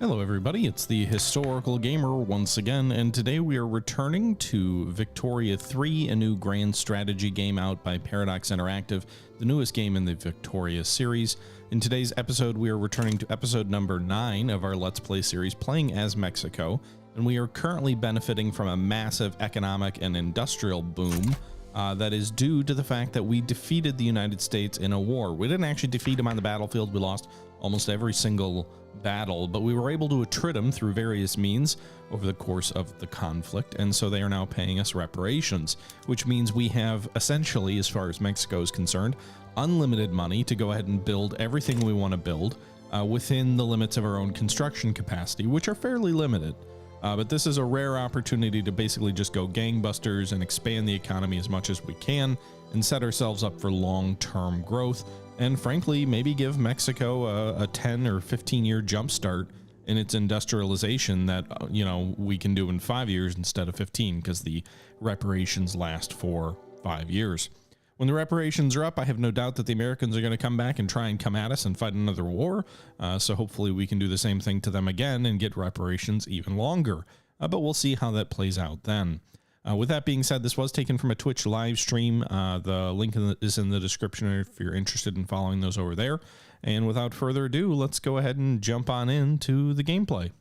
Hello everybody, it's the Historical Gamer once again, and today we are returning to Victoria 3, a new grand strategy game out by Paradox Interactive, the newest game in the Victoria series. In today's episode, we are returning to episode number 9 of our Let's Play series, playing as Mexico, and we are currently benefiting from a massive economic and industrial boom that is due to the fact that we defeated the United States in a war. We didn't actually defeat them on the battlefield, we lost almost every single battle, but we were able to attrit them through various means over the course of the conflict, and so they are now paying us reparations, which means we have essentially, as far as Mexico is concerned, unlimited money to go ahead and build everything we want to build within the limits of our own construction capacity, which are fairly limited. But this is a rare opportunity to basically just go gangbusters and expand the economy as much as we can and set ourselves up for long-term growth, and frankly, maybe give Mexico a 10 or 15-year jumpstart in its industrialization that, you know, we can do in 5 years instead of 15, because the reparations last for 5 years. When the reparations are up, I have no doubt that the Americans are going to come back and try and come at us and fight another war. So hopefully we can do the same thing to them again and get reparations even longer. But we'll see how that plays out then. With that being said, this was taken from a Twitch live stream. The link is in the description if you're interested in following those over there. And without further ado, let's go ahead and jump on into the gameplay.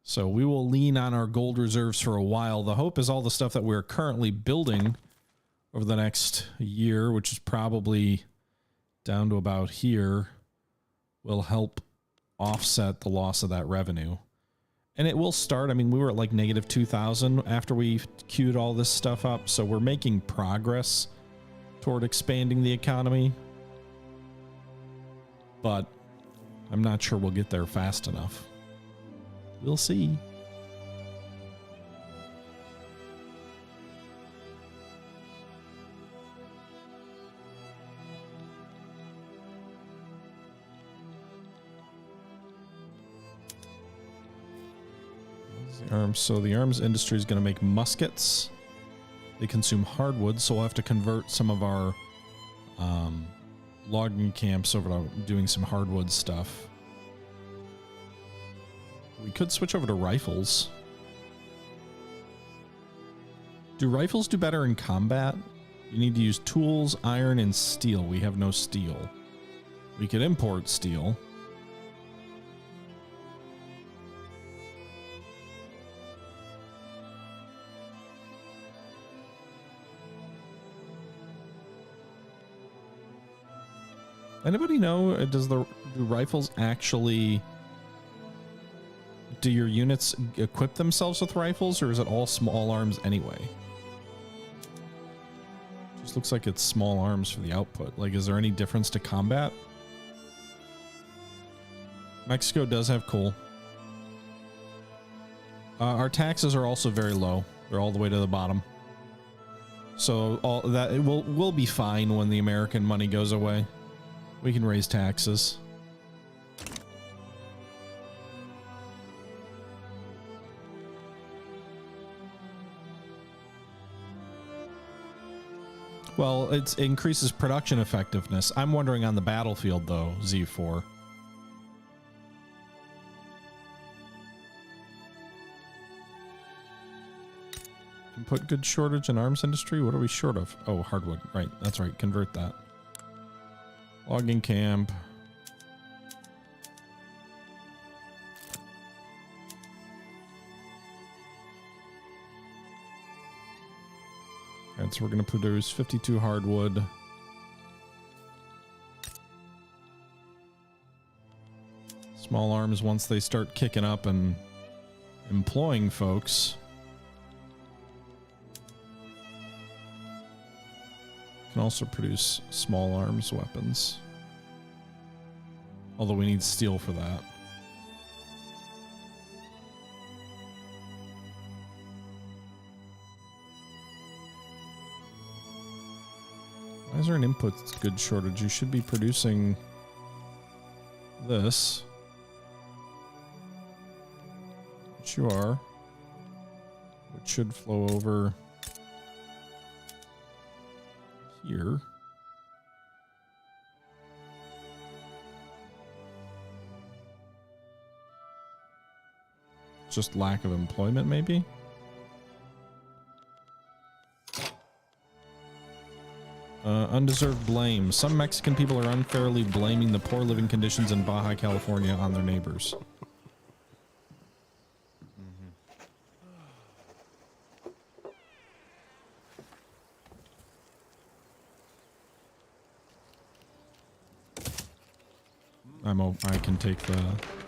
So we will lean on our gold reserves for a while. The hope is all the stuff that we're currently building over the next year, which is probably down to about here, will help offset the loss of that revenue. And it will start, I mean, we were at like negative 2,000 after we queued all this stuff up, so we're making progress toward expanding the economy. But I'm not sure we'll get there fast enough. We'll see. So the arms industry is going to make muskets. They consume hardwood, so we'll have to convert some of our logging camps over to doing some hardwood stuff. We could switch over to rifles. Do rifles do better in combat? You need to use tools, iron, and steel. We have no steel. We could import steel. Anybody know, do rifles actually, do your units equip themselves with rifles, or is it all small arms anyway? Just looks like it's small arms for the output. Like, is there any difference to combat? Mexico does have coal. Our taxes are also very low. They're all the way to the bottom. So all that, we'll be fine when the American money goes away. We can raise taxes. Well, it increases production effectiveness. I'm wondering on the battlefield, though, Z4. Input goods shortage in arms industry? What are we short of? Oh, hardwood. Right, that's right. Convert that. Logging camp. Alright, so we're going to produce 52 hardwood. Small arms, once they start kicking up and employing folks, can also produce small arms weapons. Although we need steel for that. Why is there an input goods shortage? You should be producing this. Which you are. Which should flow over here. Just lack of employment, maybe? Undeserved blame. Some Mexican people are unfairly blaming the poor living conditions in Baja California on their neighbors. I can take the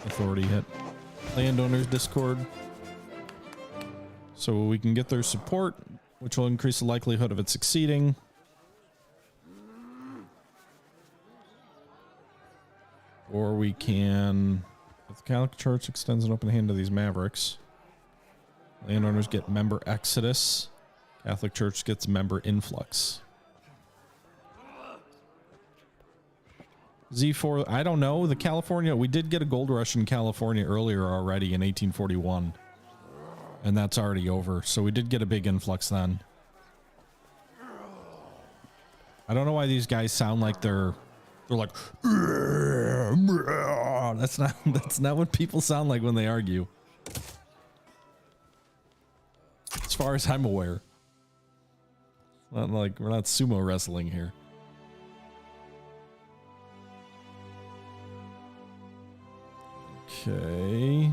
authority hit. Landowners Discord. So we can get their support, which will increase the likelihood of it succeeding. Or we can, if the Catholic Church extends an open hand to these mavericks, landowners get member exodus, Catholic Church gets member influx. Z4, I don't know. The California, we did get a gold rush in California earlier already in 1841. And that's already over. So we did get a big influx then. I don't know why these guys sound like they're like, that's not what people sound like when they argue. As far as I'm aware. Not like we're not sumo wrestling here. Okay.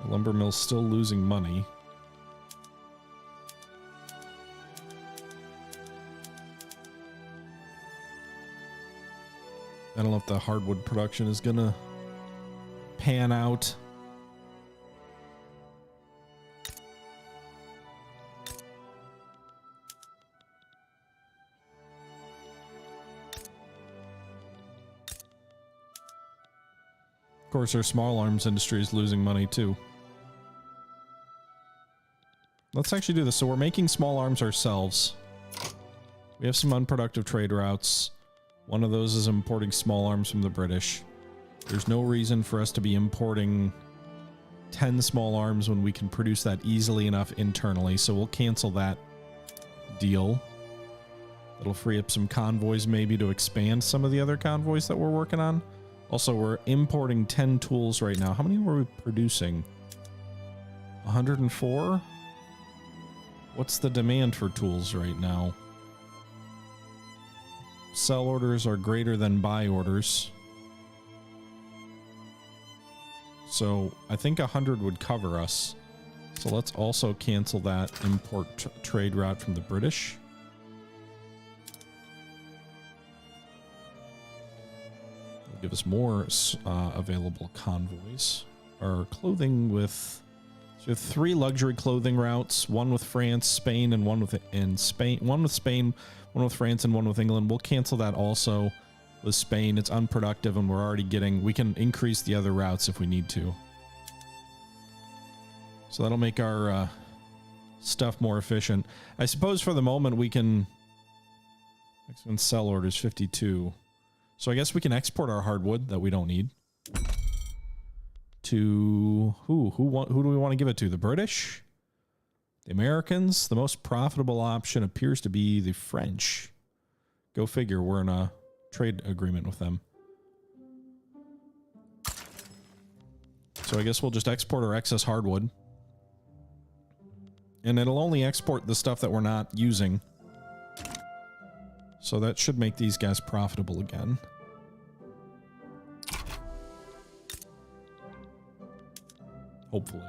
The lumber mill's still losing money. I don't know if the hardwood production is gonna pan out. Of course, our small arms industry is losing money too. Let's actually do this. So we're making small arms ourselves. We have some unproductive trade routes. One of those is importing small arms from the British. There's no reason for us to be importing 10 small arms when we can produce that easily enough internally. So we'll cancel that deal. It'll free up some convoys maybe to expand some of the other convoys that we're working on. Also, we're importing 10 tools right now. How many were we producing? 104? What's the demand for tools right now? Sell orders are greater than buy orders. So I think 100 would cover us. So let's also cancel that import trade route from the British. Give us more available convoys. Our clothing with, so we have 3 luxury clothing routes, one with France, Spain, and one with Spain, one with France, and one with England. We'll cancel that also with Spain. It's unproductive, and we're already getting. We can increase the other routes if we need to. So that'll make our stuff more efficient. I suppose for the moment we can. Next one, sell orders 52. So I guess we can export our hardwood that we don't need to who do we want to give it to? The British? The Americans? The most profitable option appears to be the French. Go figure, we're in a trade agreement with them. So I guess we'll just export our excess hardwood. And it'll only export the stuff that we're not using. So that should make these guys profitable again. Hopefully.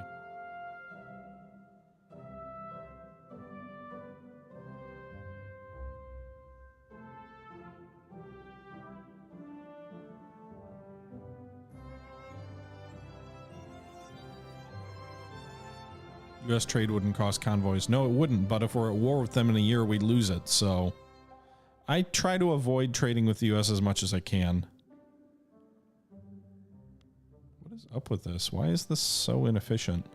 U.S. trade wouldn't cost convoys. No, it wouldn't, but if we're at war with them in a year, we'd lose it, so I try to avoid trading with the U.S. as much as I can. What is up with this? Why is this so inefficient?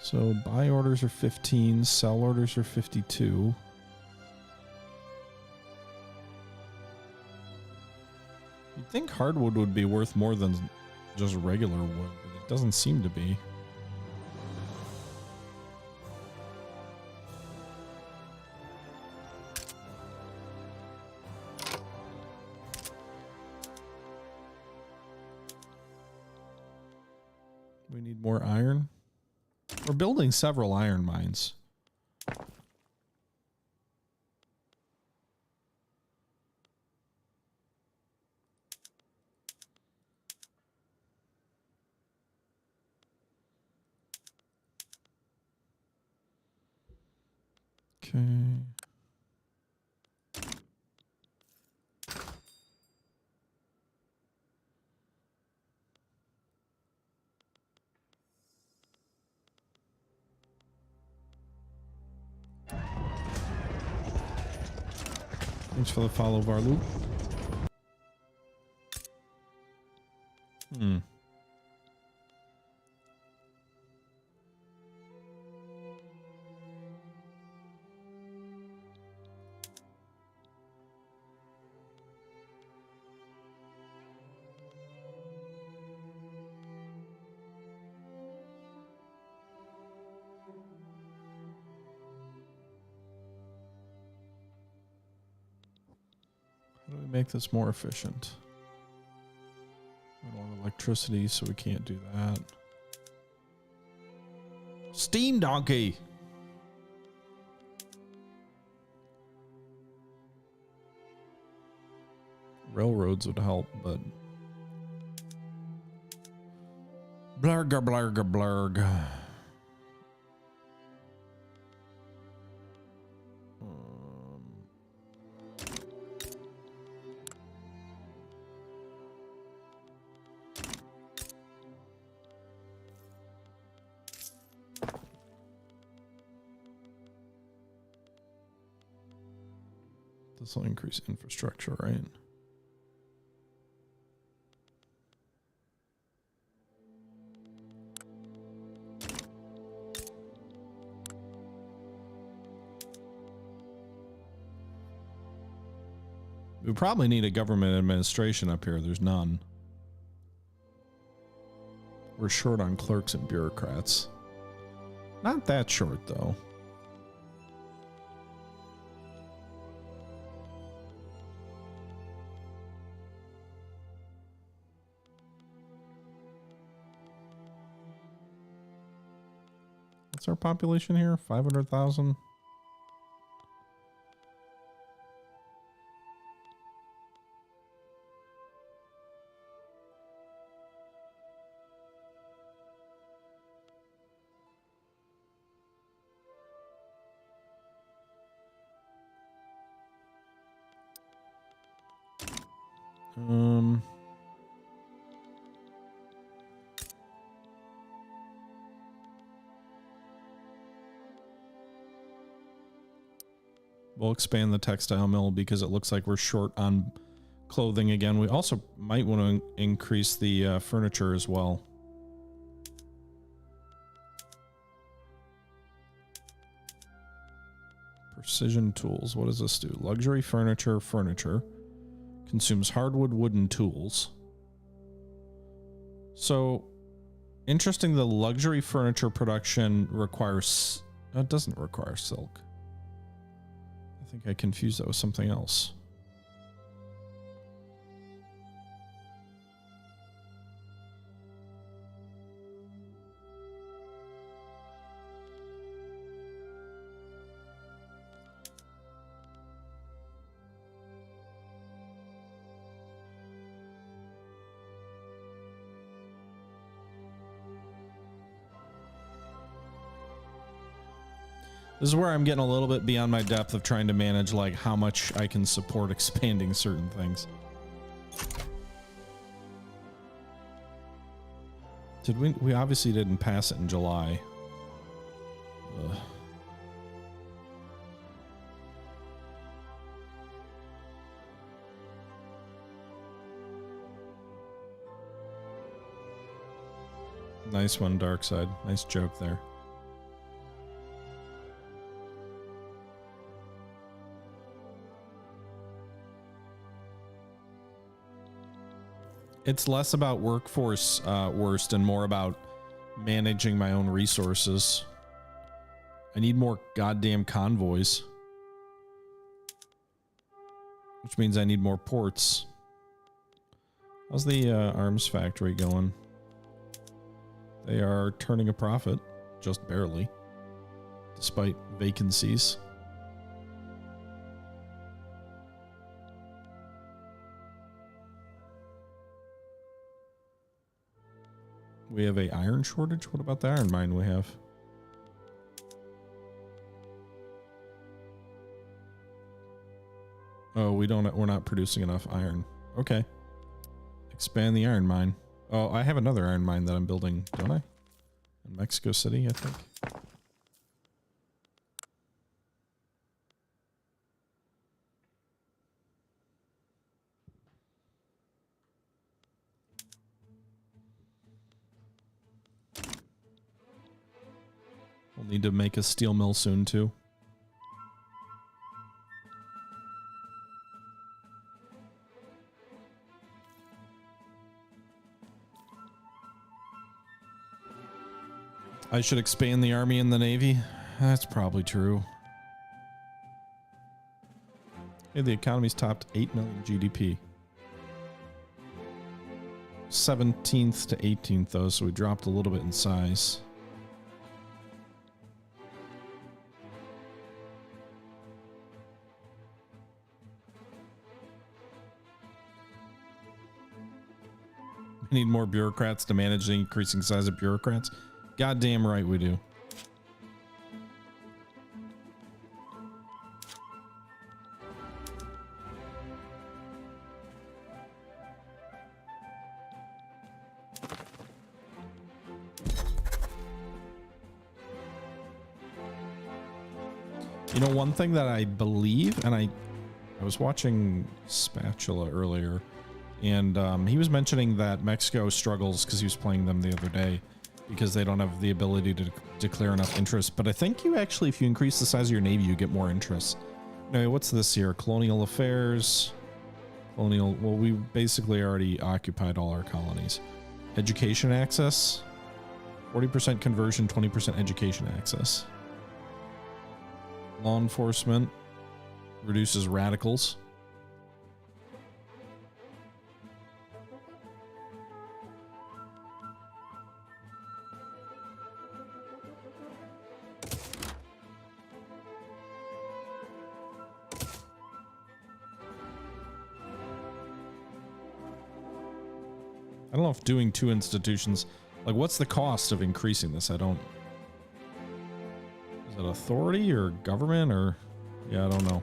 So buy orders are 15, sell orders are 52. You'd think hardwood would be worth more than just regular wood, but it doesn't seem to be. We need more iron. We're building several iron mines. Okay. Thanks for the follow, Varlu. How do we make this more efficient? We don't have electricity, so we can't do that. Steam donkey! Railroads would help, but... Blarga, blarga, blarg. This will increase infrastructure, right? We probably need a government administration up here. There's none. We're short on clerks and bureaucrats. Not that short, though. What's our population here? 500,000? We'll expand the textile mill because it looks like we're short on clothing again. We also might want to increase the furniture as well. Precision tools. What does this do? Luxury furniture. Consumes hardwood, wooden tools. So, interesting, the luxury furniture production requires... it doesn't require silk. I think I confused that with something else. This is where I'm getting a little bit beyond my depth of trying to manage like how much I can support expanding certain things. Did we obviously didn't pass it in July. Ugh. Nice one, Darkside. Nice joke there. It's less about workforce worst and more about managing my own resources. I need more goddamn convoys. Which means I need more ports. How's the arms factory going? They are turning a profit, just barely, despite vacancies. We have a iron shortage. What about the iron mine we have? Oh, we're not producing enough iron. Okay. Expand the iron mine. Oh, I have another iron mine that I'm building, don't I? In Mexico City, I think. We'll need to make a steel mill soon, too. I should expand the army and the navy. That's probably true. Hey, the economy's topped 8 million GDP. 17th to 18th, though, so we dropped a little bit in size. We need more bureaucrats to manage the increasing size of bureaucrats. Goddamn right we do. You know, one thing that I believe, and I was watching Spatula earlier, and he was mentioning that Mexico struggles because he was playing them the other day because they don't have the ability to declare enough interest. But I think you actually, if you increase the size of your navy, you get more interest. No, what's this here? Colonial affairs. Colonial, well, we basically already occupied all our colonies. Education access. 40% conversion, 20% education access. Law enforcement reduces radicals. I don't know if doing 2 institutions, like what's the cost of increasing this? I don't. Is it authority or government or? Yeah, I don't know.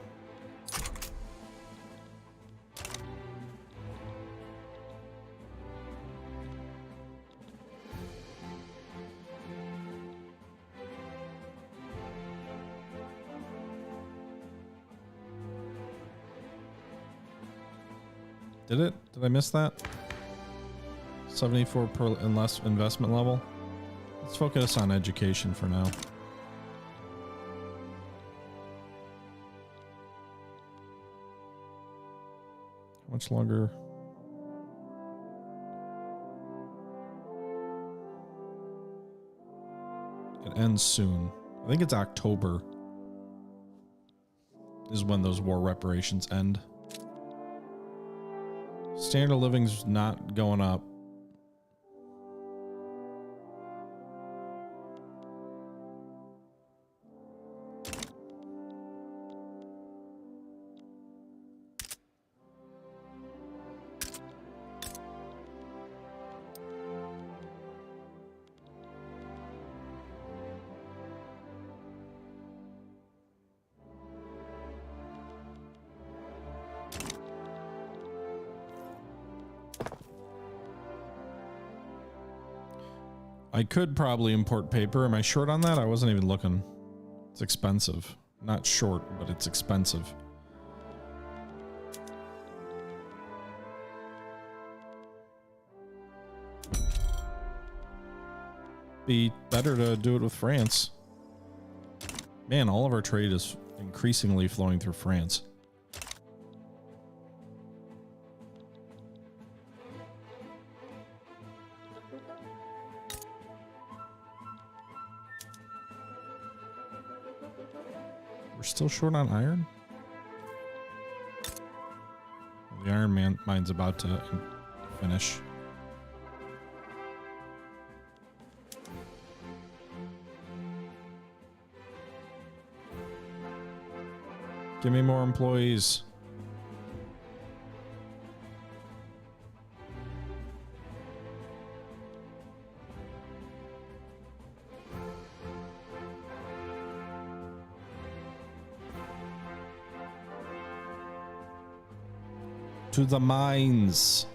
Did it? Did I miss that? 74 per investment level. Let's focus on education for now. How much longer? It ends soon. I think it's October is when those war reparations end. Standard of living's not going up. I could probably import paper. Am I short on that? I wasn't even looking. It's expensive. Not short, but it's expensive. Be better to do it with France. Man, all of our trade is increasingly flowing through France. We're still short on iron? The iron mine's about to finish. Give me more employees. To the mines.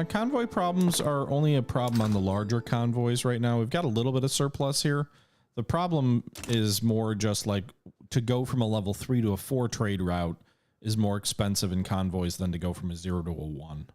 Convoy problems are only a problem on the larger convoys right now. We've got a little bit of surplus here. The problem is more just like to go from a level 3 to a 4 trade route is more expensive in convoys than to go from a 0 to a 1.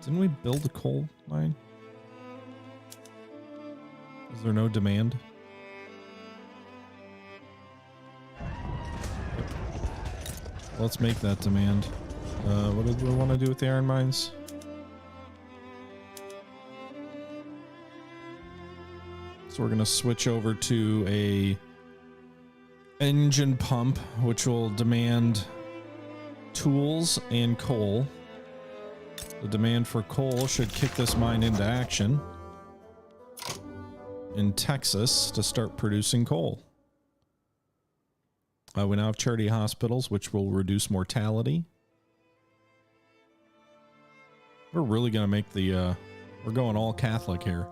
Didn't we build a coal mine? Is there no demand? Let's make that demand. What do we want to do with the iron mines? So we're going to switch over to a engine pump, which will demand tools and coal. The demand for coal should kick this mine into action in Texas to start producing coal. We now have charity hospitals, which will reduce mortality. We're really going to make the, we're going all Catholic here.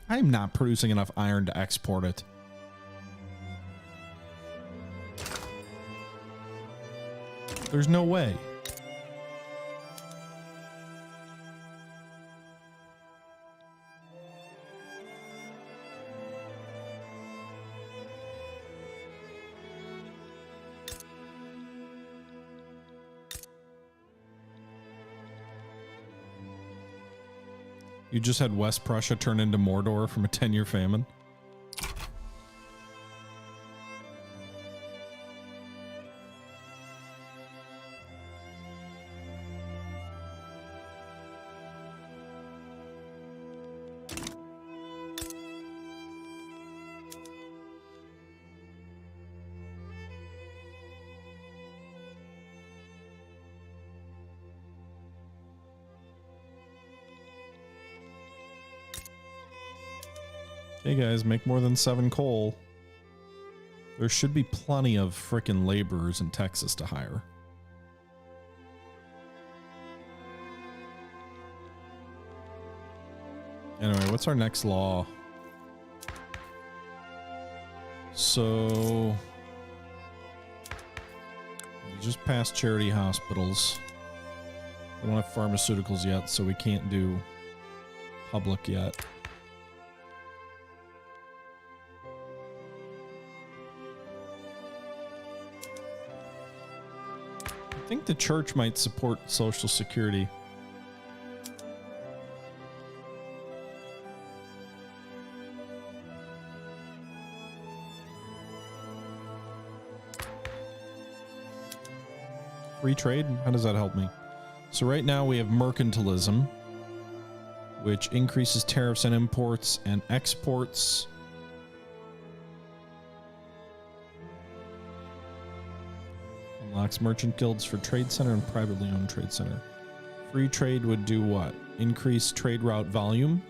I'm not producing enough iron to export it. There's no way. You just had West Prussia turn into Mordor from a 10-year famine. Hey guys, make more than 7 coal. There should be plenty of frickin' laborers in Texas to hire. Anyway, what's our next law? So we just passed charity hospitals. We don't have pharmaceuticals yet, so we can't do public yet. I think the church might support Social Security. Free trade? How does that help me? So right now we have mercantilism, which increases tariffs on imports and exports. Unlocks merchant guilds for trade center and privately owned trade center. Free trade would do what? Increase trade route volume,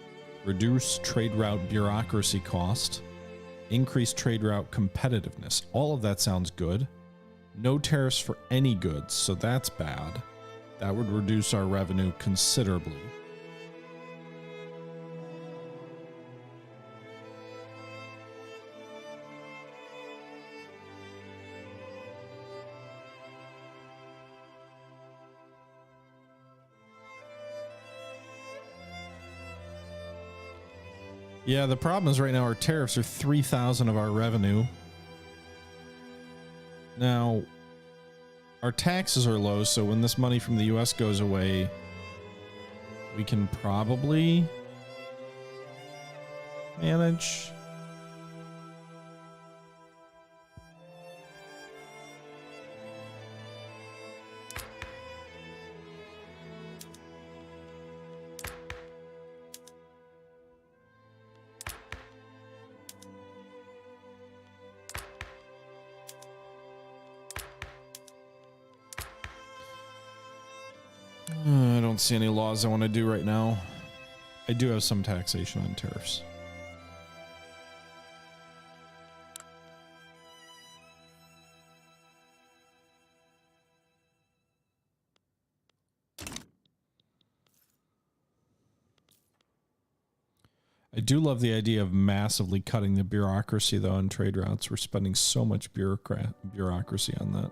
reduce trade route bureaucracy cost, increase trade route competitiveness. All of that sounds good. No tariffs for any goods, so that's bad. That would reduce our revenue considerably. Yeah, the problem is right now our tariffs are 3,000 of our revenue. Now, our taxes are low, so when this money from the US goes away, we can probably manage. I don't see any laws I want to do right now. I do have some taxation on tariffs. I do love the idea of massively cutting the bureaucracy, though, in trade routes. We're spending so much bureaucracy on that.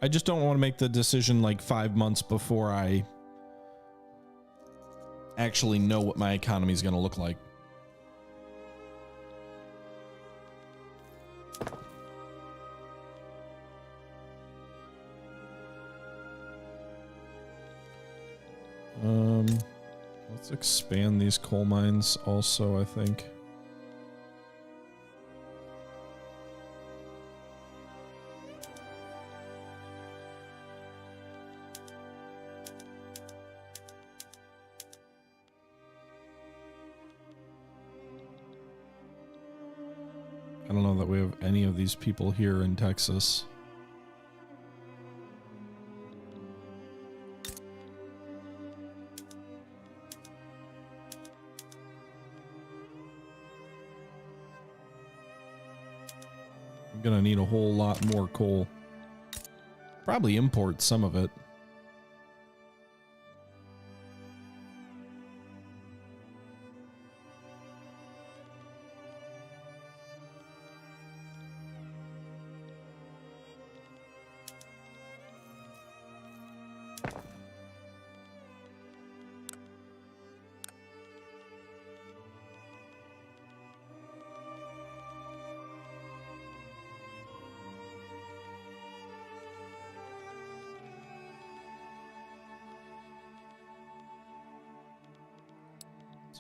I just don't want to make the decision like 5 months before I actually know what my economy is going to look like. Let's expand these coal mines also, I think. I don't know that we have any of these people here in Texas. I'm gonna need a whole lot more coal. Probably import some of it.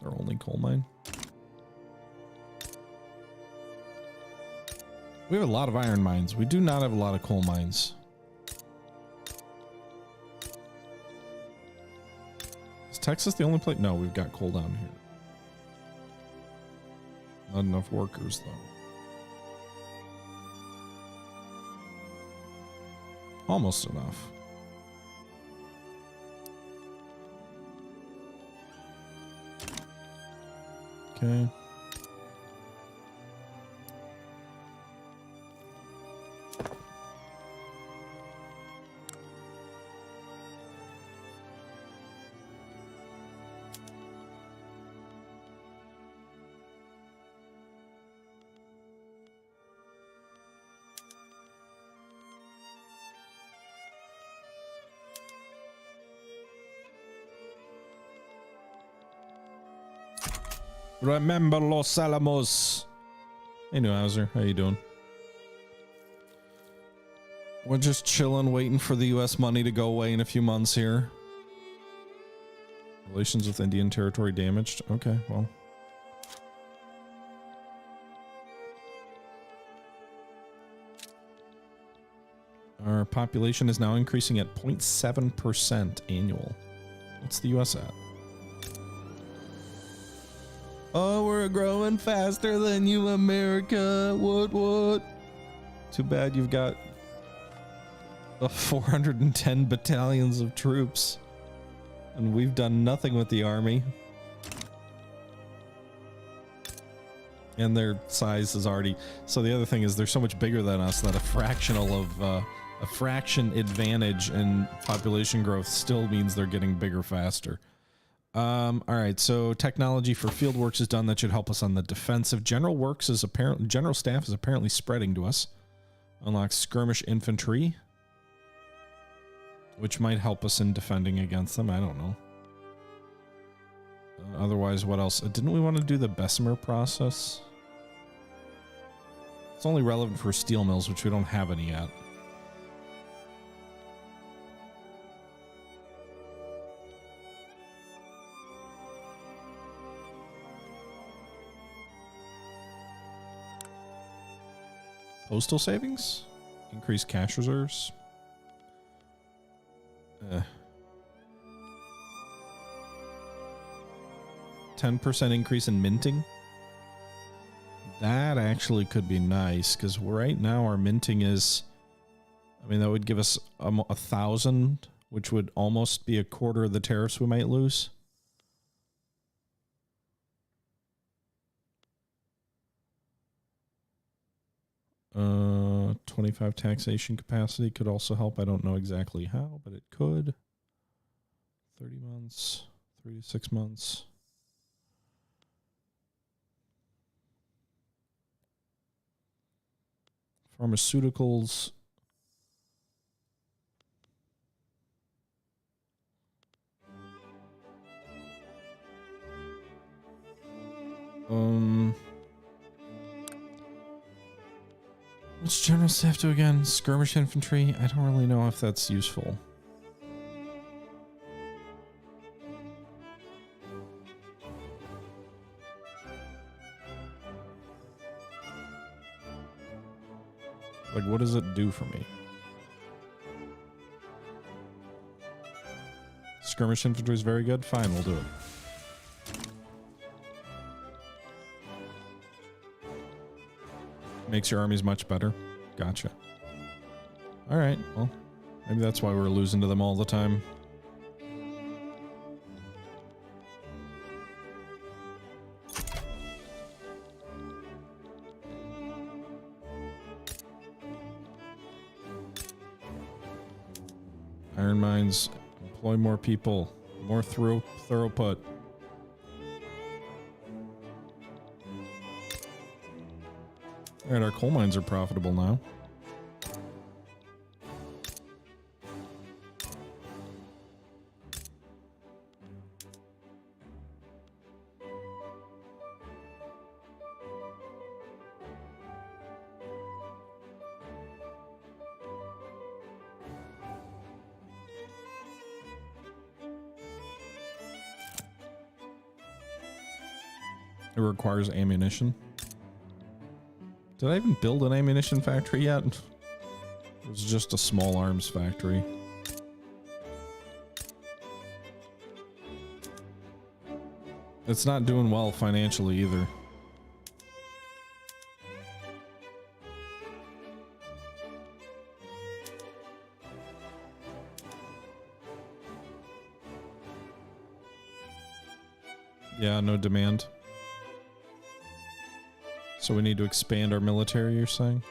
Our only coal mine. We have a lot of iron mines. We do not have a lot of coal mines. Is Texas the only place? No, we've got coal down here. Not enough workers, though. Almost enough. Okay. Remember Los Alamos. Hey, Newhauser, how you doing? We're just chilling, waiting for the U.S. money to go away in a few months here. Relations with Indian territory damaged. Okay, well. Our population is now increasing at 0.7% annual. What's the U.S. at? Oh, we're growing faster than you, America. What? Too bad you've got 410 battalions of troops. And we've done nothing with the army. And their size is already... So the other thing is they're so much bigger than us that a fraction advantage in population growth still means they're getting bigger faster. All right, so technology for field works is done. That should help us on the defensive. General staff is apparently spreading to us. Unlock skirmish infantry. which might help us in defending against them. I don't know. Otherwise, what else? Didn't we want to do the Bessemer process? It's only relevant for steel mills, which we don't have any yet. Postal savings? Increase cash reserves? 10% increase in minting? That actually could be nice, because right now our minting is... I mean, that would give us 1,000, which would almost be a quarter of the tariffs we might lose. Uh, 25 taxation capacity could also help. I don't know exactly how, but it could. 30 months, 3 to 6 months. Pharmaceuticals. What's general staff do again? Skirmish infantry? I don't really know if that's useful. Like, what does it do for me? Skirmish infantry is very good? Fine, we'll do it. Makes your armies much better. Gotcha. Alright, well, maybe that's why we're losing to them all the time. Iron mines, employ more people, more throughput. Alright, our coal mines are profitable now. It requires ammunition. Did I even build an ammunition factory yet? It was just a small arms factory. It's not doing well financially either. Yeah, no demand. So we need to expand our military, you're saying?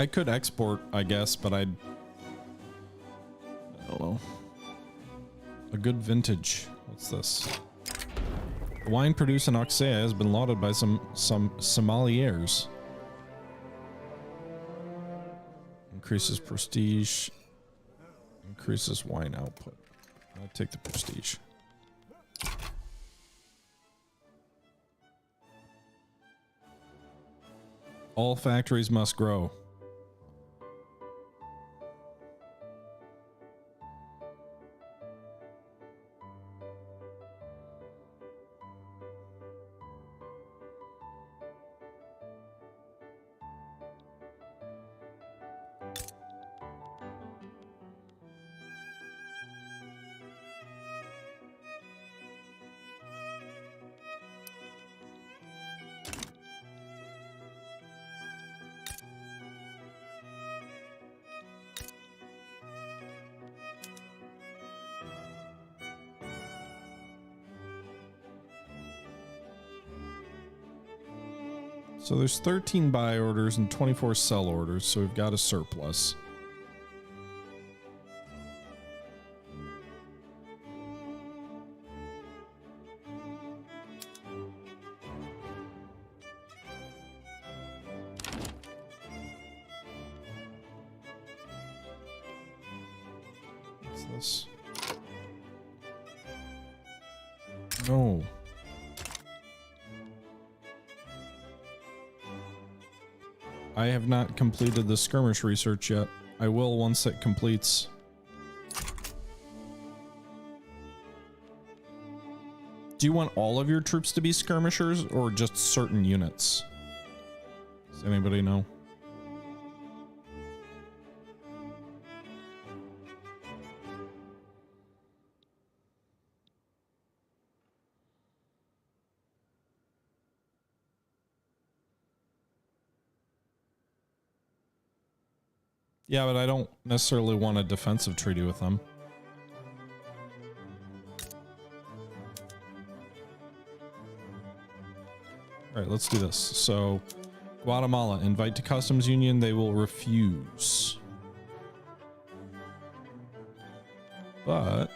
I could export, I guess, but I don't know. A good vintage. What's this? The wine produced in Oxea has been lauded by some sommeliers. Increases prestige. Increases wine output. I'll take the prestige. All factories must grow. So there's 13 buy orders and 24 sell orders, so we've got a surplus. What's this? No. I have not completed the skirmish research yet. I will once it completes. Do you want all of your troops to be skirmishers or just certain units? Does anybody know? Yeah, but I don't necessarily want a defensive treaty with them. All right, let's do this. So, Guatemala, invite to customs union. They will refuse. But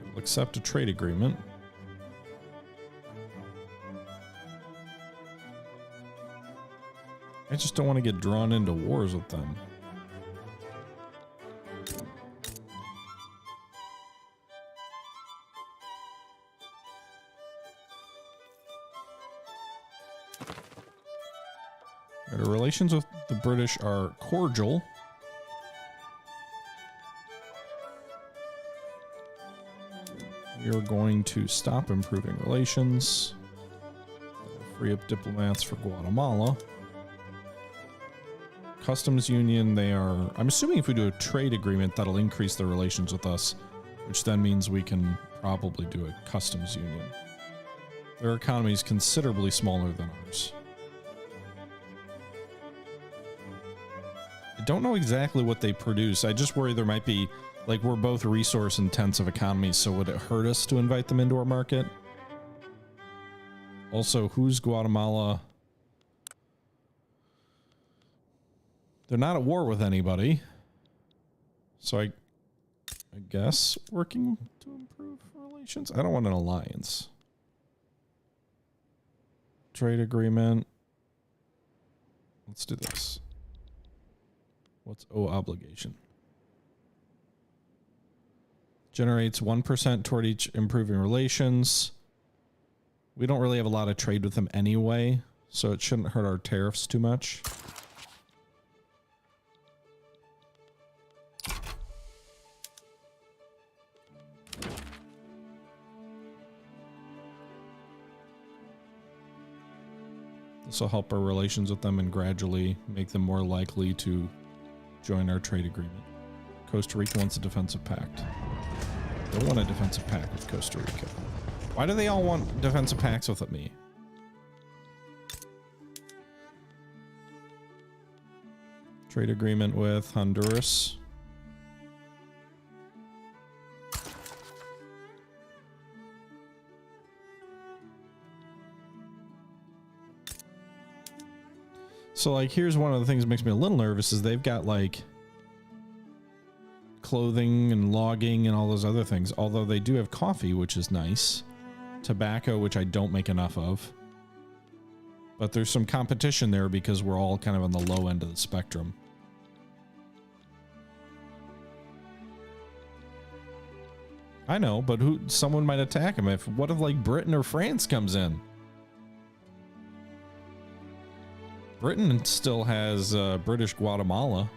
they'll accept a trade agreement. I just don't want to get drawn into wars with them. Our relations with the British are cordial. We are going to stop improving relations. We'll free up diplomats for Guatemala. Customs union, they are... I'm assuming if we do a trade agreement, that'll increase their relations with us, which then means we can probably do a customs union. Their economy is considerably smaller than ours. I don't know exactly what they produce. I just worry there might be... Like, we're both resource-intensive economies, so would it hurt us to invite them into our market? Also, who's Guatemala? They're not at war with anybody. So I guess working to improve relations. I don't want an alliance. Trade agreement. Let's do this. What's obligation? Generates 1% toward each improving relations. We don't really have a lot of trade with them anyway, so it shouldn't hurt our tariffs too much. This will help our relations with them and gradually make them more likely to join our trade agreement. Costa Rica wants a defensive pact. Don't want a defensive pact with Costa Rica. Why do they all want defensive pacts with me? Trade agreement with Honduras. So, like, here's one of the things that makes me a little nervous is they've got, like, clothing and logging and all those other things. Although they do have coffee, which is nice. Tobacco, which I don't make enough of. But there's some competition there because we're all kind of on the low end of the spectrum. I know, but someone might attack him. What if, like, Britain or France comes in? Britain still has British Guatemala.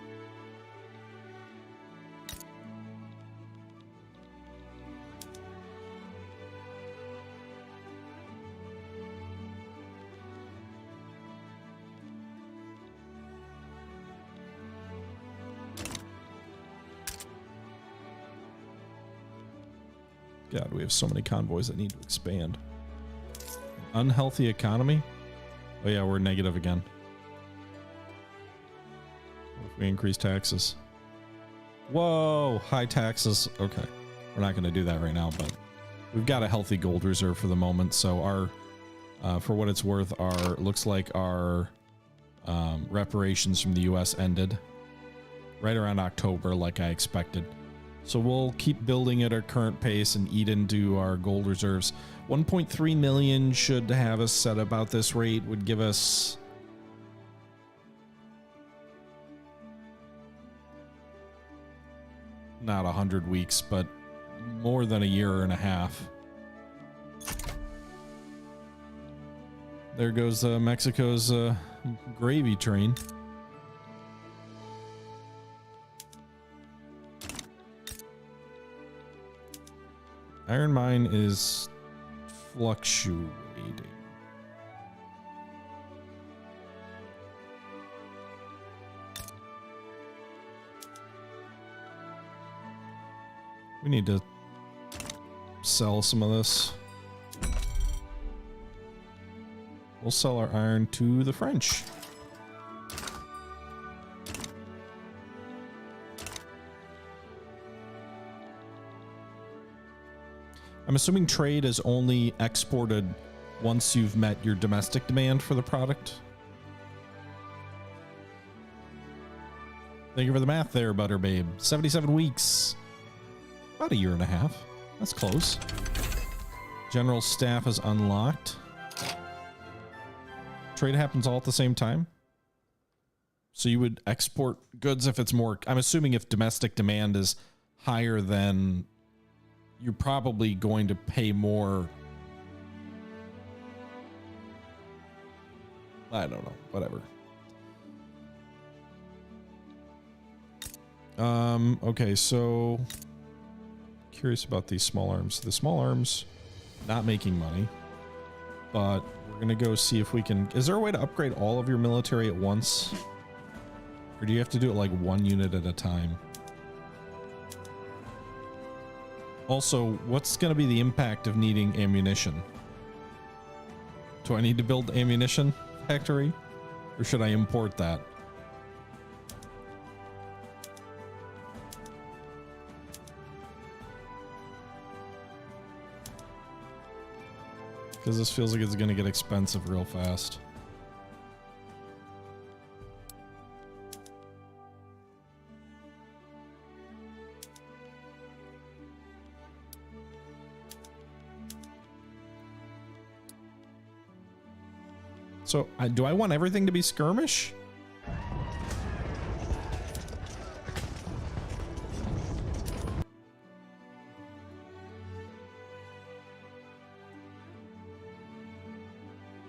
God, we have so many convoys that need to expand. An unhealthy economy? Oh yeah, we're negative again. If we increase taxes. Whoa, high taxes. Okay, we're not going to do that right now, but we've got a healthy gold reserve for the moment, so our For what it's worth, looks like our reparations from the U.S. ended right around October, like I expected. So we'll keep building at our current pace and eat into our gold reserves. 1.3 million should have us set about this rate, would give us not 100 weeks, but more than a year and a half. There goes Mexico's gravy train. Iron mine is fluctuating. We need to sell some of this. We'll sell our iron to the French. I'm assuming trade is only exported once you've met your domestic demand for the product. Thank you for the math there, Butter Babe. 77 weeks. About a year and a half. That's close. General staff is unlocked. Trade happens all at the same time. So you would export goods if it's more... I'm assuming if domestic demand is higher than... You're probably going to pay more. I don't know. Whatever. Okay, so curious about these small arms. The small arms not making money, but we're gonna go see if we can. Is there a way to upgrade all of your military at once, or do you have to do it like one unit at a time? Also, what's going to be the impact of needing ammunition? Do I need to build ammunition factory, or should I import that? Because this feels like it's going to get expensive real fast. So, do I want everything to be skirmish?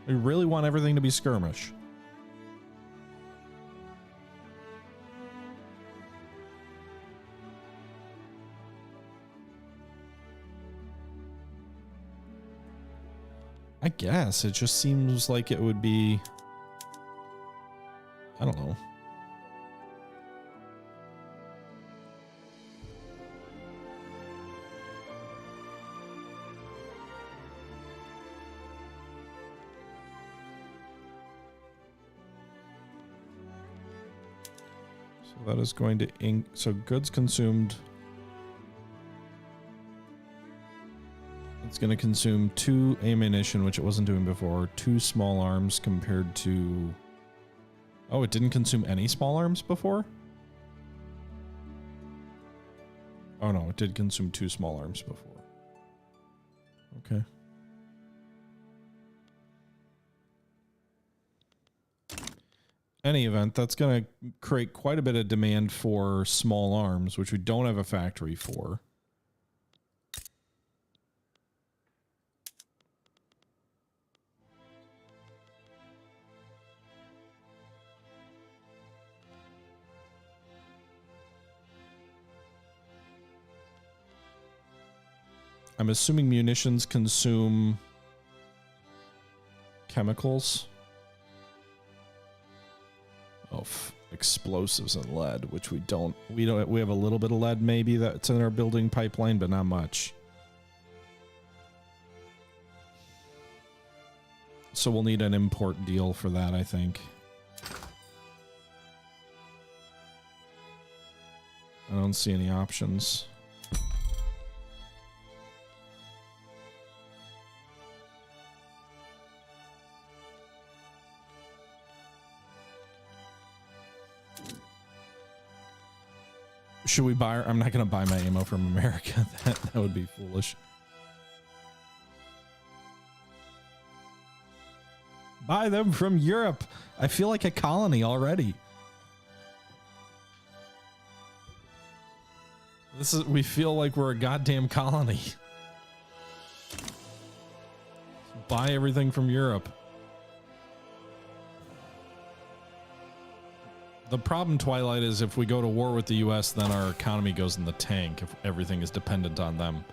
We really want everything to be skirmish. I guess it just seems like it would be, I don't know. So that is going to so goods consumed. It's going to consume 2 ammunition, which it wasn't doing before, 2 small arms compared to... Oh, it didn't consume any small arms before? Oh no, it did consume 2 small arms before. Okay. Any event, that's going to create quite a bit of demand for small arms, which we don't have a factory for. I'm assuming munitions consume chemicals. Oh, explosives and lead, which we don't. We have a little bit of lead maybe that's in our building pipeline, but not much. So we'll need an import deal for that, I think. I don't see any options. Should we buy? I'm not going to buy my ammo from America. That would be foolish. Buy them from Europe. I feel like a colony already. We feel like we're a goddamn colony. Buy everything from Europe. The problem, Twilight, is if we go to war with the US, then our economy goes in the tank if everything is dependent on them.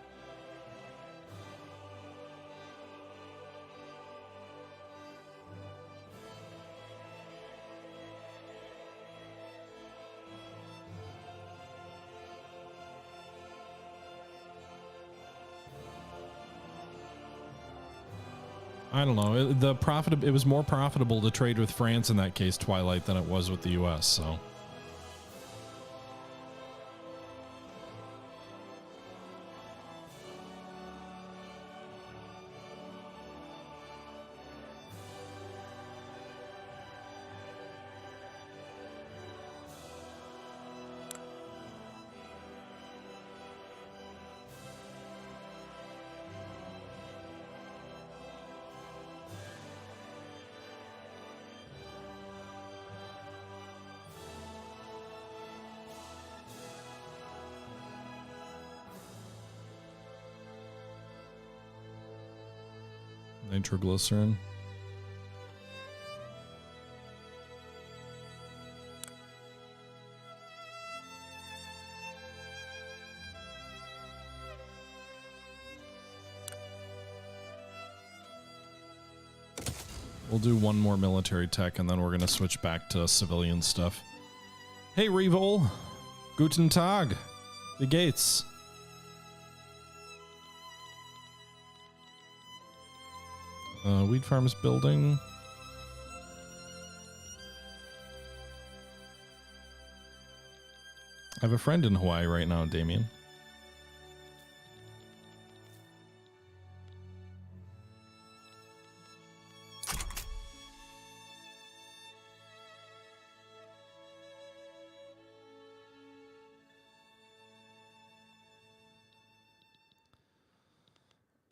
I don't know. It was more profitable to trade with France in that case, Twilight, than it was with the US, so. Nitroglycerin. We'll do one more military tech and then we're going to switch back to civilian stuff. Hey, Revol. Guten Tag. Wie geht's? Weed farms building. I have a friend in Hawaii right now, Damien.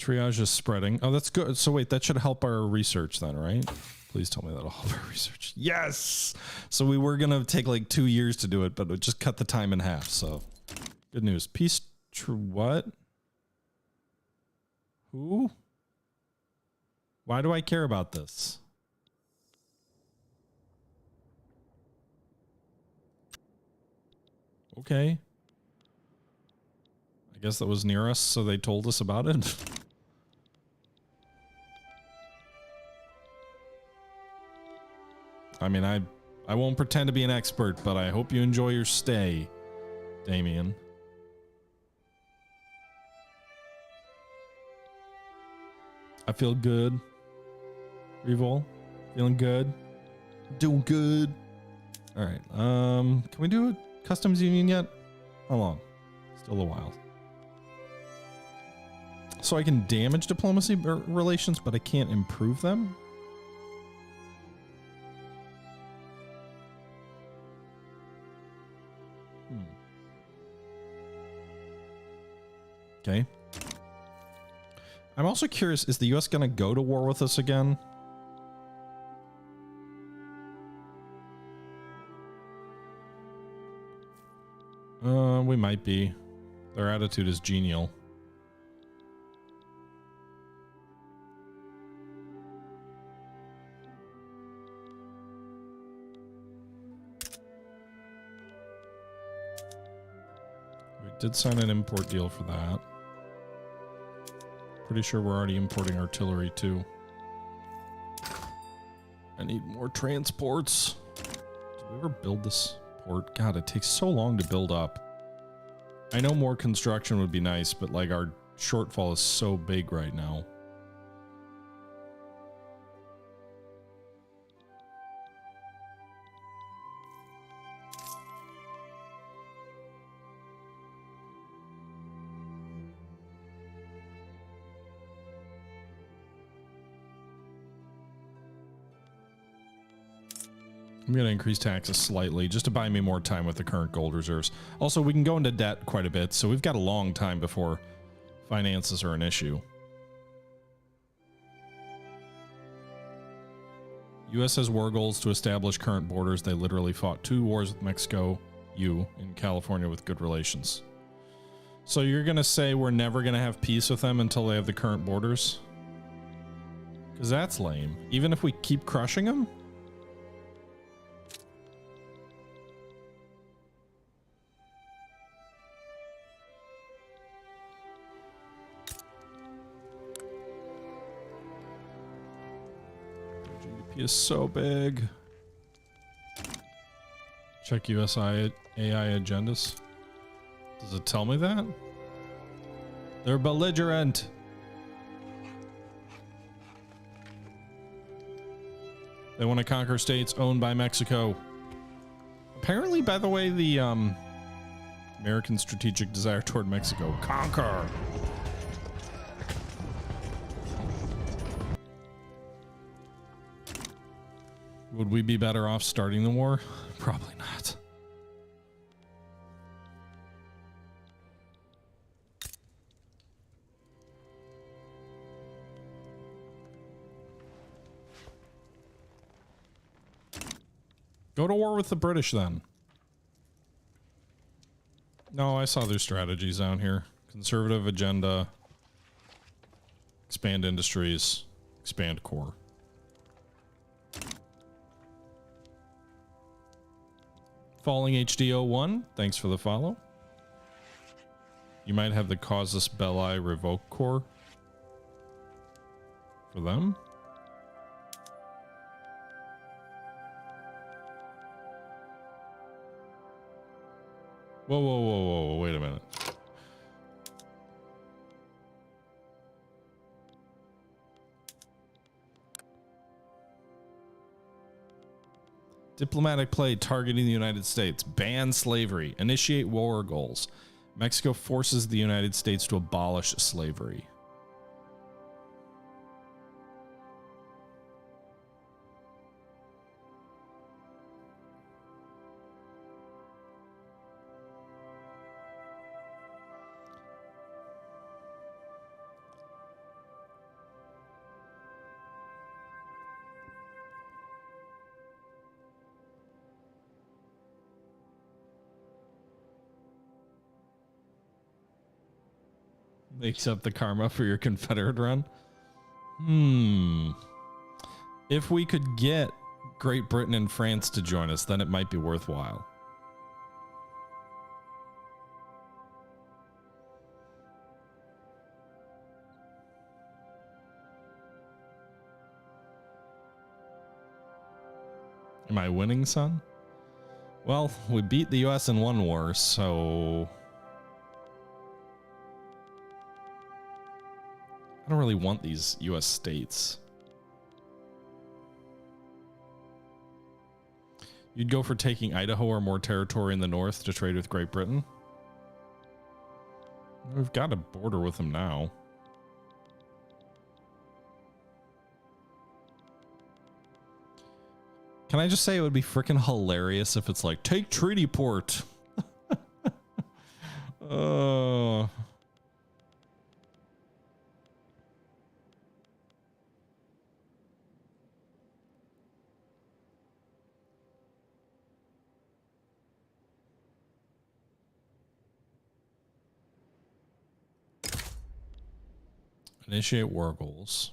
Triage is spreading. Oh, that's good. So wait, that should help our research then, right? Please tell me that'll help our research. Yes! So we were going to take like 2 years to do it, but it just cut the time in half. So good news. Peace. What? Who? Why do I care about this? Okay. I guess that was near us, so they told us about it. I mean, I won't pretend to be an expert, but I hope you enjoy your stay, Damien. I feel good. Revol, feeling good? Doing good. All right. Can we do a customs union yet? How long? Still a while. So I can damage diplomacy relations, but I can't improve them? Okay. I'm also curious, is the US going to go to war with us again? We might be. Their attitude is genial. We did sign an import deal for that. Pretty sure we're already importing artillery too. I need more transports. Did we ever build this port? God, it takes so long to build up. I know more construction would be nice, but like our shortfall is so big right now. I'm going to increase taxes slightly just to buy me more time with the current gold reserves. Also, we can go into debt quite a bit, so we've got a long time before finances are an issue. U.S. has war goals to establish current borders. They literally fought 2 wars with Mexico, in California with good relations. So you're going to say we're never going to have peace with them until they have the current borders? Because that's lame. Even if we keep crushing them? GDP is so big. Check USI AI agendas. Does it tell me that? They're belligerent. They want to conquer states owned by Mexico. Apparently, by the way, the American strategic desire toward Mexico. Conquer! Would we be better off starting the war? Probably not. Go to war with the British then. No, I saw their strategies down here. Conservative agenda. Expand industries. Expand core. Falling HDO1, thanks for the follow. You might have the Casus Belli revoke core for them. Whoa, whoa, whoa, whoa, wait a minute. Diplomatic play targeting the United States. Ban slavery. Initiate war goals. Mexico forces the United States to abolish slavery. Makes up the karma for your Confederate run. If we could get Great Britain and France to join us, then it might be worthwhile. Am I winning, son? Well, we beat the US in one war, so I don't really want these US states. You'd go for taking Idaho or more territory in the north to trade with Great Britain? We've got a border with them now. Can I just say it would be freaking hilarious if it's like, take treaty port. Oh. Initiate war goals.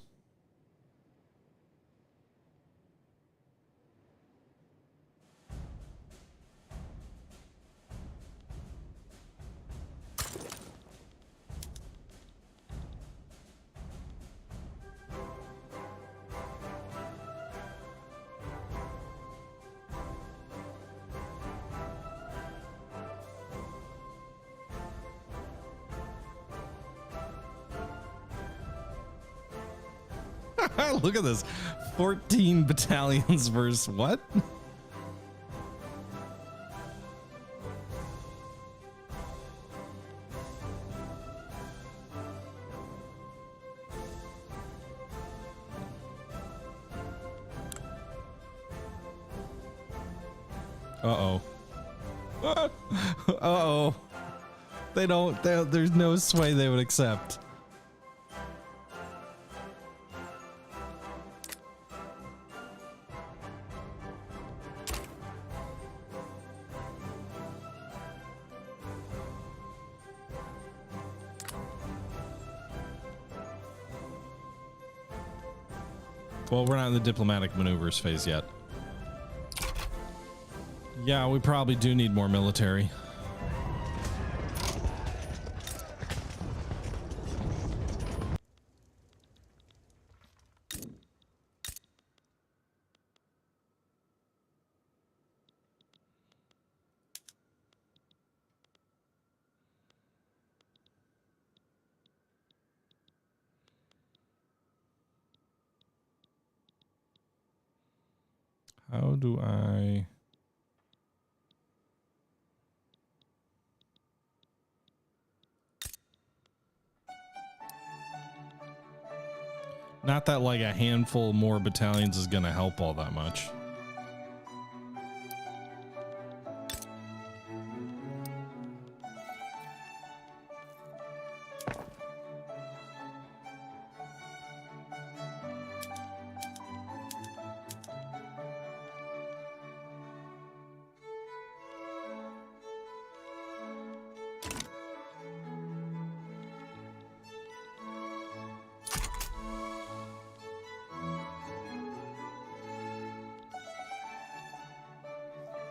Look at this. 14 battalions versus what? Uh-oh. Uh-oh. There's no sway they would accept. Well, we're not in the diplomatic maneuvers phase yet. Yeah, we probably do need more military. How do I... Not that like a handful more battalions is going to help all that much.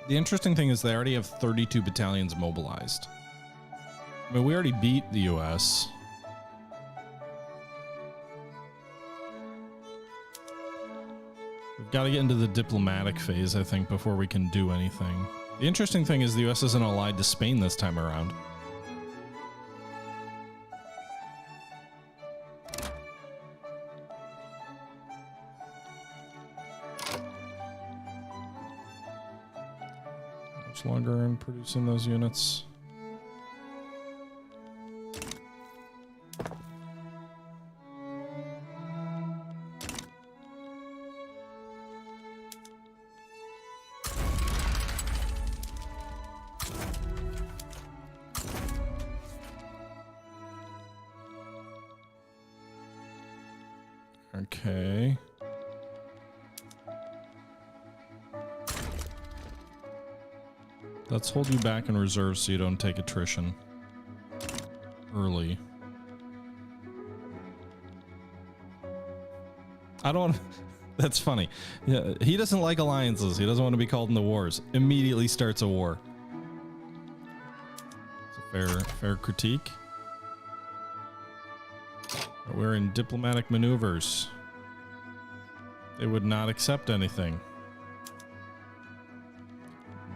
The interesting thing is they already have 32 battalions mobilized. I mean, we already beat the US. We've got to get into the diplomatic phase, I think, before we can do anything. The interesting thing is the US isn't allied to Spain this time around. Longer in producing those units. Okay. Let's hold you back in reserve so you don't take attrition early. I don't... That's funny. Yeah, he doesn't like alliances. He doesn't want to be called into wars. Immediately starts a war. It's a fair critique. But we're in diplomatic maneuvers. They would not accept anything.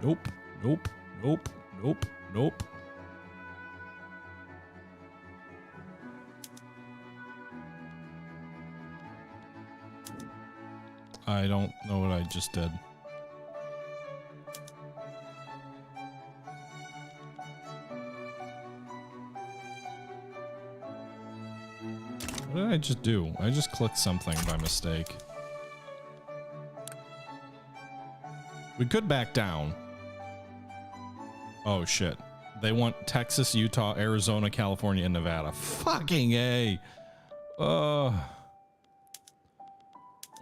Nope. Nope, nope, nope, nope. I don't know what I just did. What did I just do? I just clicked something by mistake. We could back down. Oh shit. They want Texas, Utah, Arizona, California, and Nevada. Fucking A. Alright,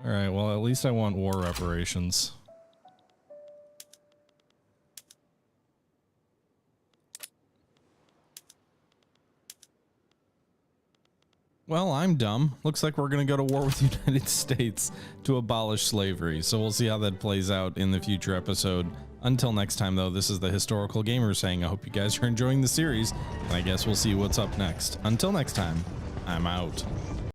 well at least I want war reparations. Well, I'm dumb. Looks like we're gonna go to war with the United States to abolish slavery. So we'll see how that plays out in the future episode. Until next time, though, this is the Historical Gamer saying I hope you guys are enjoying the series, and I guess we'll see what's up next. Until next time, I'm out.